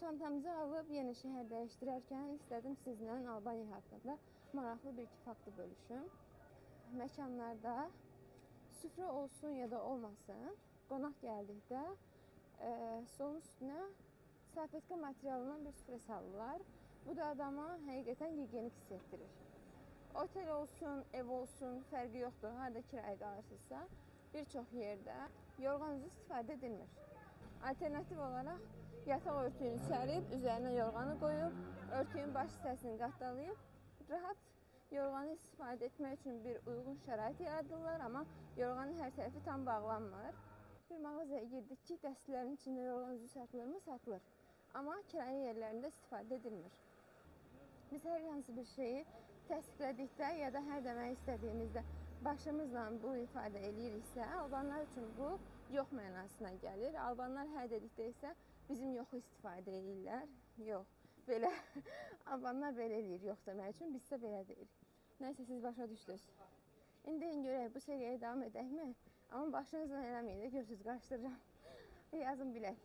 Çantamızı alıb yeni şəhər dəyişdirərkən istədim sizlə Albaniya haqqında maraqlı bir-iki faktı bölüşüm. Məkanlarda süfrə olsun ya da olmasın, qonaq gəldikdə stolun üstünə salfetka materialından bir süfrə salırlar. Bu da adama həqiqətən gigiyenik hiss etdirir. Otel olsun, ev olsun, fərqi yoxdur. Harada kirayə qalırsınızsa, bir çox yerdə yorğan üzü istifadə edilmir. Alternativ olaraq yataq örtüyünü sərib, üzərinə yorğanı qoyub, örtüyün baş hissəsini qatdalayıb, rahat yorğanı istifadə etmək üçün bir uyğun şərait yaradırlar, amma yorğanın hər tərəfi tam bağlanmır. Bir mağazaya girdik ki, dəstələrin içində yorğan üzü satılır mı? Satılır. Amma kirayə yerlərində istifadə edilmir. Biz hər hansı bir şeyi təsdiqlədikdə ya da hər demək istədiyimizdə başımızla bu ifadə eləyiriksə, albanlar üçün bu yox mənasına gəlir. Albanlar hə dedikdə isə bizim yoxu istifadə edirlər. Yox, belə. Albanlar belə eləyir yox demək üçün, biz isə belə deyirik. Nəysə, siz başa düşdünüz. İndi görək, bu seriyə davam edəkmi? Amma başınızla eləməyin də, görürsünüz, qarışdıracağım. Yazın bilək.